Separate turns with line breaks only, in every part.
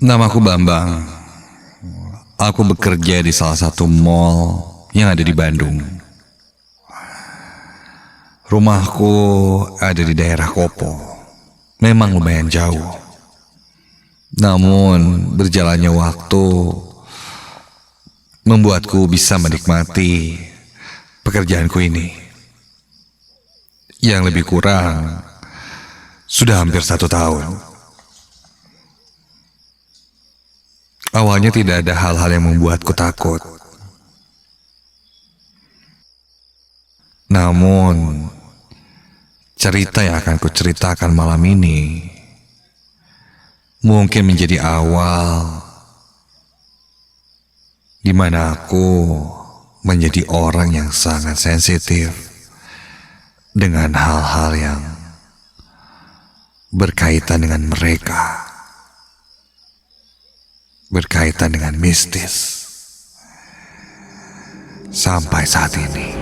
Namaku Bambang. Aku bekerja di salah satu mall yang ada di Bandung. Rumahku ada di daerah Kopo. Memang lumayan jauh. Namun berjalannya waktu membuatku bisa menikmati pekerjaanku ini. Yang lebih kurang sudah hampir 1 tahun. Awalnya tidak ada hal-hal yang membuatku takut. Namun, cerita yang akan kuceritakan malam ini mungkin menjadi awal di mana aku menjadi orang yang sangat sensitif dengan hal-hal yang berkaitan dengan mereka. Berkaitan dengan mistis. Sampai saat ini.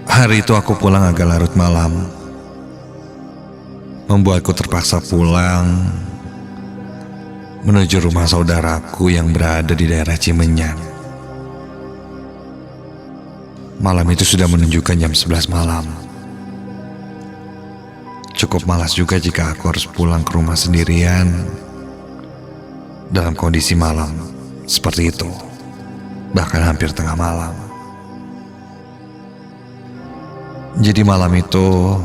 Hari itu aku pulang agak larut malam. Membuatku terpaksa pulang menuju rumah saudaraku yang berada di daerah Cimenyan. Malam itu sudah menunjukkan jam 11 malam. Cukup malas juga jika aku harus pulang ke rumah sendirian dalam kondisi malam seperti itu, bahkan hampir tengah malam. Jadi malam itu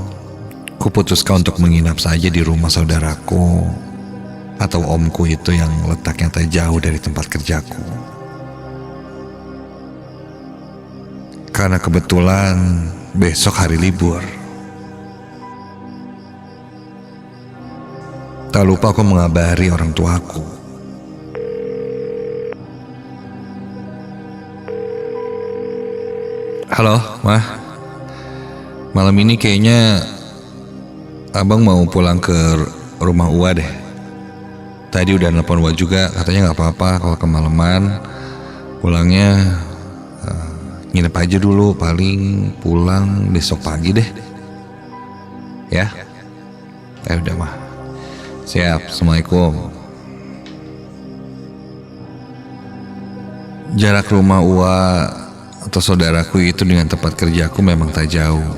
kuputuskan untuk menginap saja di rumah saudaraku atau omku itu yang letaknya tak jauh dari tempat kerjaku. Karena kebetulan besok hari libur. Tak lupa aku mengabari orang tuaku. Halo, Mah. Malam ini kayaknya Abang mau pulang ke rumah Uwa deh. Tadi udah nelpon Uwa juga, katanya gak apa-apa kalau kemalaman. Pulangnya nginep aja dulu, paling pulang besok pagi deh. Ya? Udah Mah. Siap, Assalamualaikum. Jarak rumah Uwa atau saudaraku itu dengan tempat kerjaku memang tak jauh.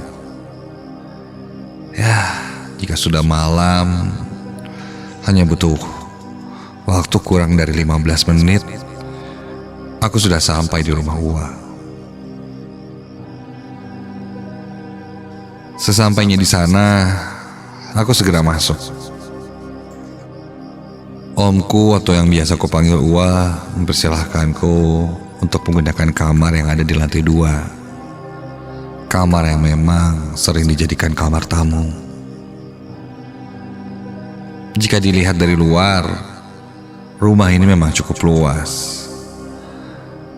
Ya, jika sudah malam, hanya butuh waktu kurang dari 15 menit, aku sudah sampai di rumah Uwa. Sesampainya di sana, aku segera masuk. Omku atau yang biasa aku panggil Uwa mempersilahkanku untuk menggunakan kamar yang ada di lantai 2. Kamar yang memang sering dijadikan kamar tamu. Jika dilihat dari luar, rumah ini memang cukup luas.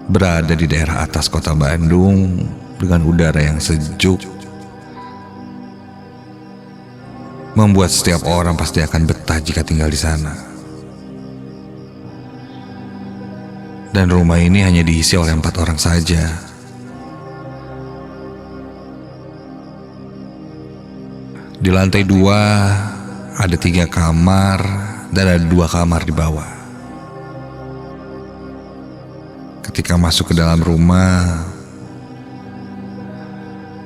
Berada di daerah atas kota Bandung dengan udara yang sejuk, membuat setiap orang pasti akan betah jika tinggal di sana. Dan rumah ini hanya diisi oleh 4 orang saja. Di lantai 2 ada 3 kamar dan ada 2 kamar di bawah. Ketika masuk ke dalam rumah,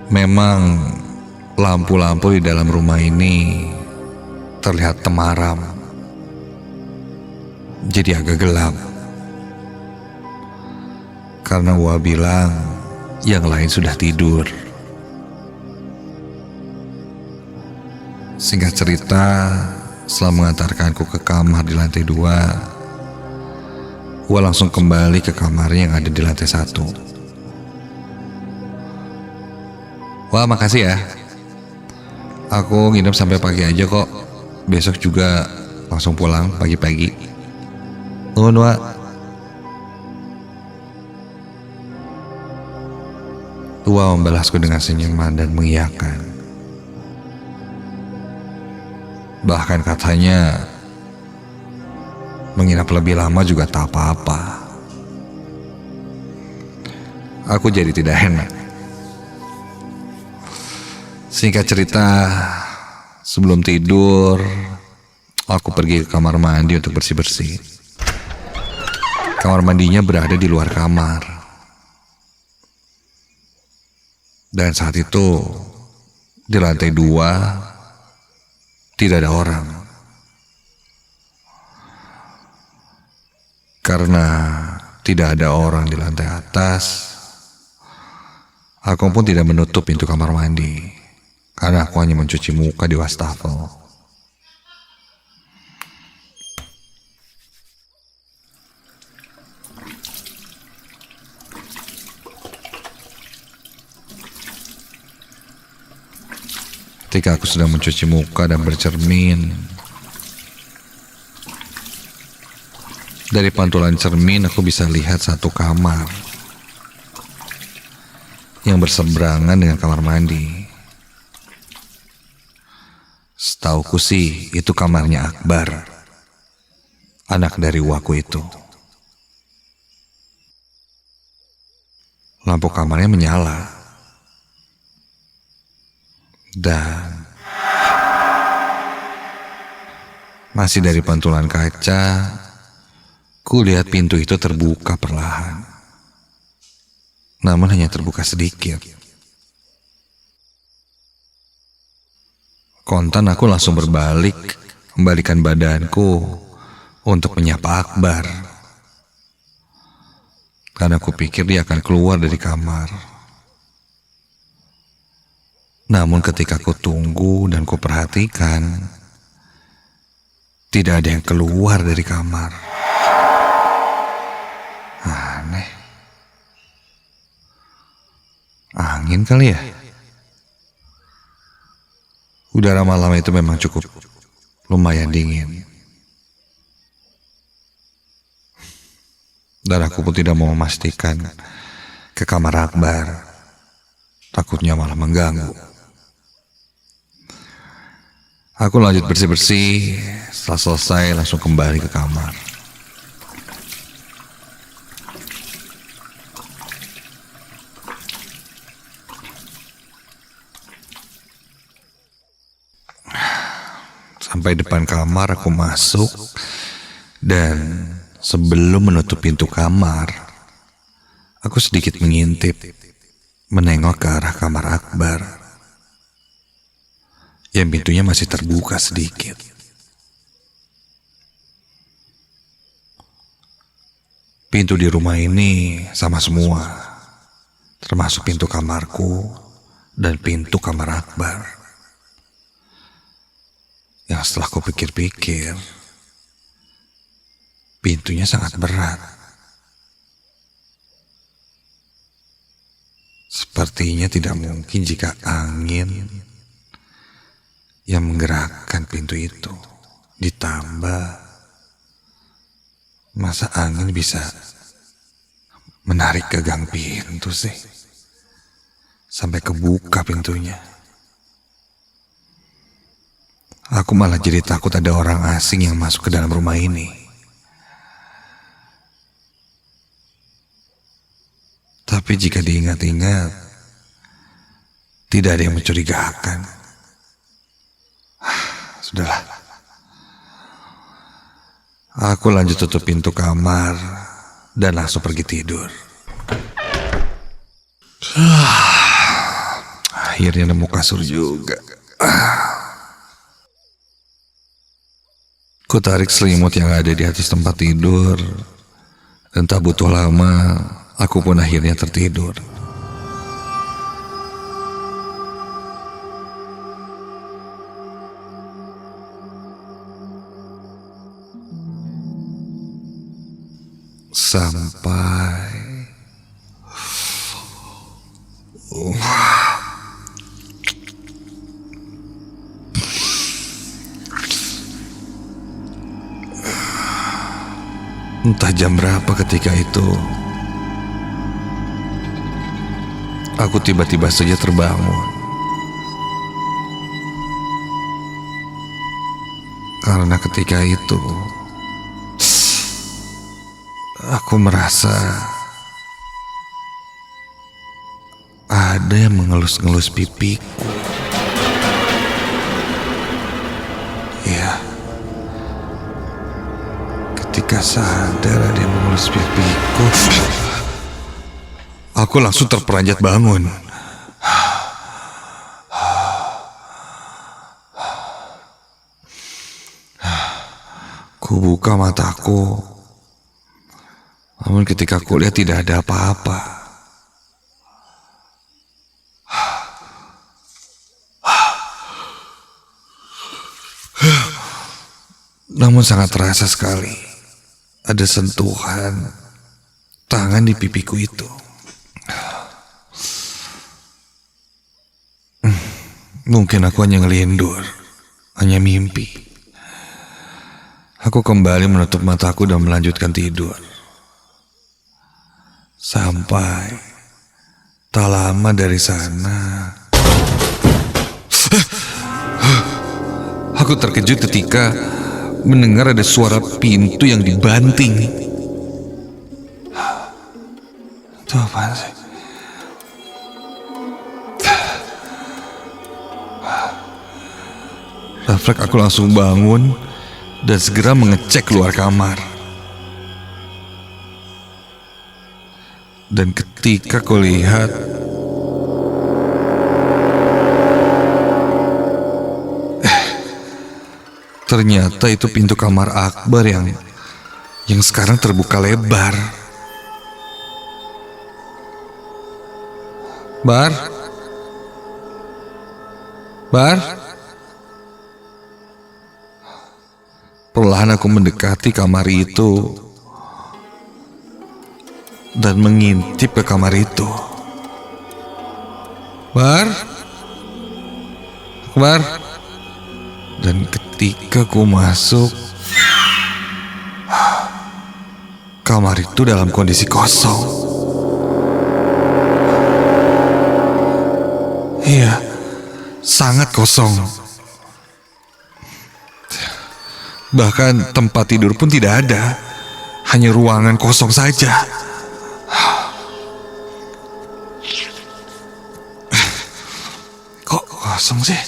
memang lampu-lampu di dalam rumah ini terlihat temaram, jadi agak gelap. Karena Wah bilang yang lain sudah tidur. Singkat cerita, setelah mengantarkanku ke kamar di lantai 2, Wah langsung kembali ke kamarnya yang ada di lantai 1. Wah, makasih ya. Aku nginep sampai pagi aja kok. Besok juga langsung pulang pagi-pagi. Nuhun, Wak. Tua membalasku dengan senyuman dan mengiyakan. Bahkan katanya menginap lebih lama juga tak apa-apa. aku jadi tidak enak. Singkat cerita, sebelum tidur, aku pergi ke kamar mandi untuk bersih-bersih. Kamar mandinya berada di luar kamar. Dan saat itu, di lantai 2, tidak ada orang. Karena tidak ada orang di lantai atas, aku pun tidak menutup pintu kamar mandi. Karena aku hanya mencuci muka di wastafel. Ketika aku sedang mencuci muka dan bercermin, dari pantulan cermin aku bisa lihat satu kamar yang berseberangan dengan kamar mandi. Setauku sih itu kamarnya Akbar, anak dari Waku itu. Lampu kamarnya menyala. Dan masih dari pantulan kaca, ku lihat pintu itu terbuka perlahan. Namun hanya terbuka sedikit. Kontan aku langsung berbalik, membalikan badanku untuk menyapa Akbar. Karena aku pikir dia akan keluar dari kamar. Namun ketika ku tunggu dan ku perhatikan, tidak ada yang keluar dari kamar. Aneh. Angin kali ya? Udara malam itu memang cukup lumayan dingin. Dan aku pun tidak mau memastikan ke kamar Akbar. Takutnya malah mengganggu. Aku lanjut bersih-bersih. Setelah selesai langsung kembali ke kamar. Sampai depan kamar aku masuk, dan sebelum menutup pintu kamar, aku sedikit mengintip, menengok ke arah kamar Akbar yang pintunya masih terbuka sedikit. Pintu di rumah ini sama semua, termasuk pintu kamarku dan pintu kamar Akbar. Yang setelah ku pikir-pikir, pintunya sangat berat. Sepertinya tidak mungkin jika angin yang menggerakkan pintu itu. Ditambah, masa angin bisa menarik gagang pintu sih, sampai kebuka pintunya. Aku malah jadi takut ada orang asing yang masuk ke dalam rumah ini. Tapi jika diingat-ingat, tidak ada yang mencurigakan. Sudahlah. Aku lanjut tutup pintu kamar dan langsung pergi tidur. Akhirnya nemu kasur juga. Ku tarik selimut yang ada di atas tempat tidur, dan tak butuh lama, aku pun akhirnya tertidur. Sampai entah jam berapa ketika itu, aku tiba-tiba saja terbangun. Karena ketika itu, aku merasa ada yang mengelus-ngelus pipiku. Ya, ketika sadar ada yang mengelus pipiku, aku langsung terperanjat bangun. Ku buka mataku, namun ketika ku lihat tidak ada apa-apa. Namun sangat terasa sekali ada sentuhan tangan di pipiku itu. Mungkin aku hanya ngelindur, hanya mimpi. Aku kembali menutup mataku dan melanjutkan tidur. Sampai tak lama dari sana, aku terkejut ketika mendengar ada suara pintu yang dibanting. Itu apaan sih? Refleks aku langsung bangun dan segera mengecek keluar kamar. Dan ketika kulihat, ternyata itu pintu kamar Akbar yang sekarang terbuka lebar. Bar? Perlahan aku mendekati kamar itu dan mengintip ke kamar itu. Bar? Dan ketika ku masuk, kamar itu dalam kondisi kosong. Iya, sangat kosong. Bahkan tempat tidur pun tidak ada, hanya ruangan kosong saja. Kok kosong sih?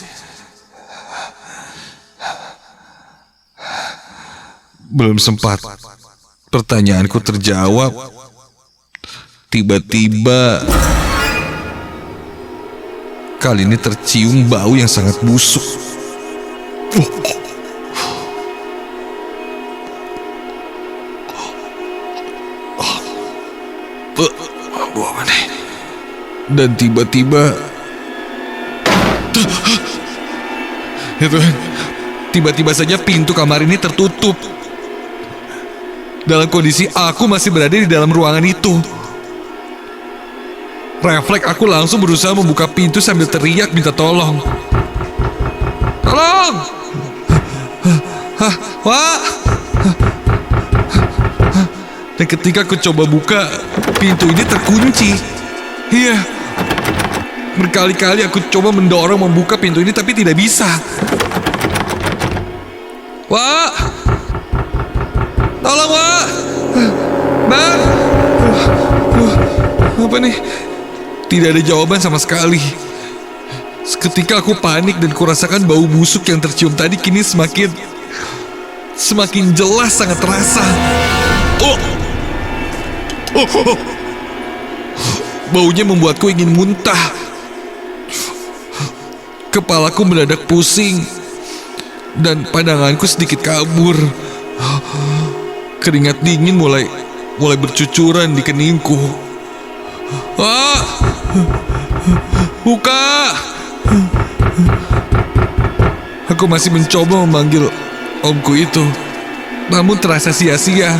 Belum sempat pertanyaanku terjawab, tiba-tiba kali ini tercium bau yang sangat busuk. Bau apa nih? Dan tiba-tiba, ya Tuhan, tiba-tiba saja pintu kamar ini tertutup. Dalam kondisi aku masih berada di dalam ruangan itu. Refleks aku langsung berusaha membuka pintu sambil teriak minta tolong. Tolong! Wah! Dan ketika aku coba buka, pintu ini terkunci. Iya. Berkali-kali aku coba mendorong membuka pintu ini tapi tidak bisa. Wah! Tolong, Wak! Bang! Apa nih? Tidak ada jawaban sama sekali. Seketika aku panik dan kurasakan bau busuk yang tercium tadi kini semakin jelas sangat terasa. Baunya membuatku ingin muntah. Kepalaku mendadak pusing dan pandanganku sedikit kabur. Keringat dingin mulai bercucuran di keningku. Wah! Buka! Aku masih mencoba memanggil omku itu, namun terasa sia-sia.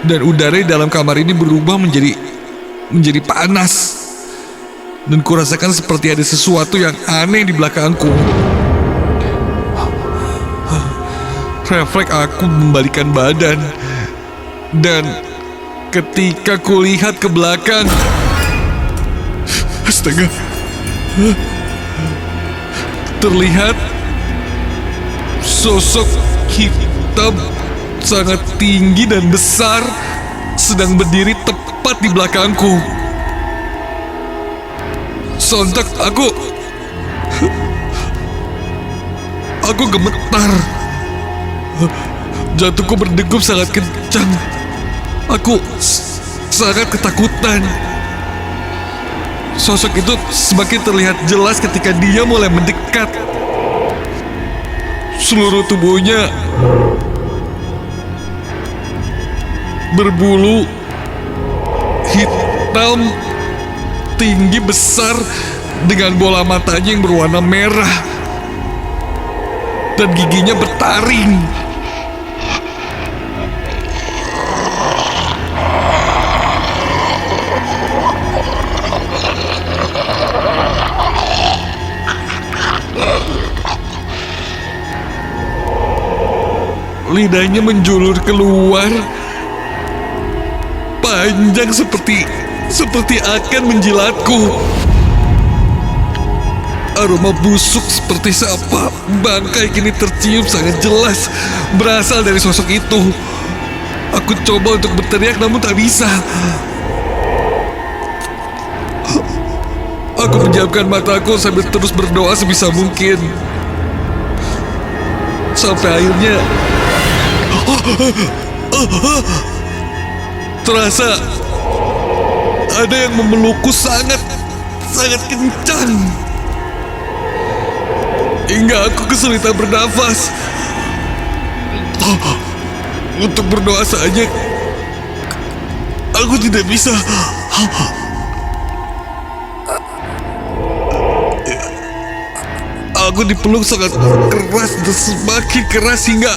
Dan udara di dalam kamar ini berubah menjadi panas. Dan kurasakan seperti ada sesuatu yang aneh di belakangku. Refleks aku membalikan badan. Dan ketika kulihat ke belakang, astaga, terlihat sosok hitam sangat tinggi dan besar sedang berdiri tepat di belakangku. Sontak aku gemetar. Jantungku berdegup sangat kencang. Aku sangat ketakutan. Sosok itu semakin terlihat jelas ketika dia mulai mendekat. Seluruh tubuhnya berbulu hitam, tinggi, besar, dengan bola matanya yang berwarna merah dan giginya bertaring. Lidahnya menjulur keluar, panjang seperti akan menjilatku. Aroma busuk seperti sampah bangkai kini tercium sangat jelas berasal dari sosok itu. Aku coba untuk berteriak namun tak bisa. Aku menjamkan mataku sambil terus berdoa sebisa mungkin. Sampai akhirnya terasa ada yang memelukku sangat kencang hingga aku kesulitan bernafas. Untuk berdoa saja aku tidak bisa. Aku dipeluk sangat keras dan semakin keras hingga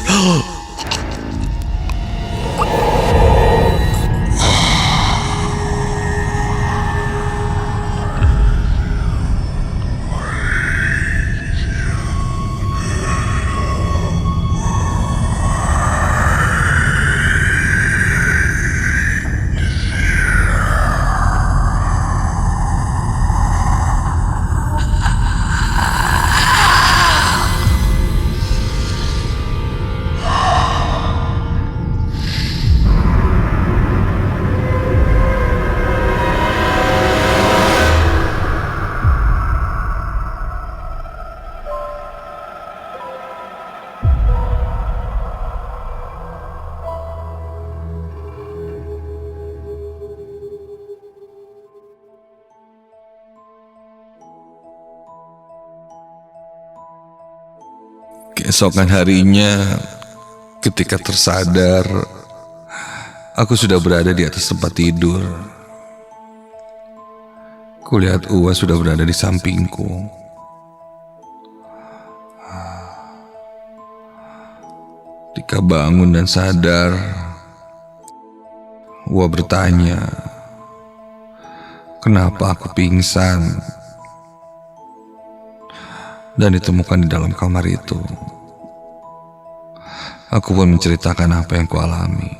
keesokan harinya, ketika tersadar, aku sudah berada di atas tempat tidur. Kulihat Uwa sudah berada di sampingku. Ketika bangun dan sadar, Uwa bertanya, kenapa aku pingsan dan ditemukan di dalam kamar itu. Aku pun menceritakan apa yang kualami.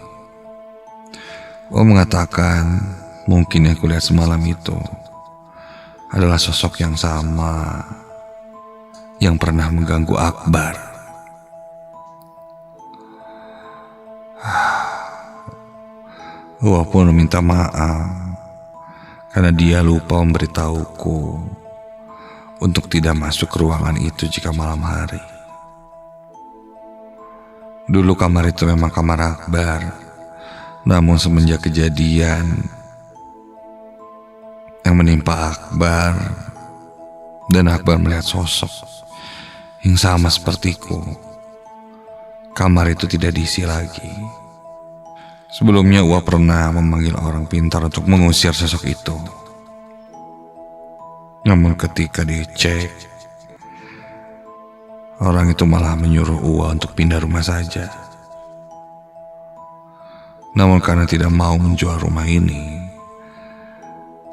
Mengatakan mungkin yang kulihat semalam itu adalah sosok yang sama yang pernah mengganggu Akbar. Pun meminta maaf karena dia lupa memberitahuku untuk tidak masuk ke ruangan itu jika malam hari. Dulu kamar itu memang kamar Akbar, namun semenjak kejadian yang menimpa Akbar dan Akbar melihat sosok yang sama sepertiku, kamar itu tidak diisi lagi. Sebelumnya Uwa pernah memanggil orang pintar untuk mengusir sosok itu. Namun ketika dicek, orang itu malah menyuruh Uwa untuk pindah rumah saja. Namun karena tidak mau menjual rumah ini,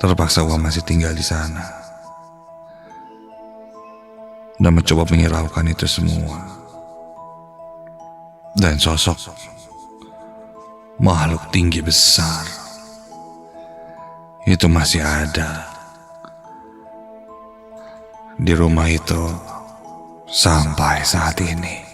terpaksa Uwa masih tinggal di sana dan mencoba menghiraukan itu semua. Dan sosok makhluk tinggi besar itu masih ada di rumah itu sampai saat ini.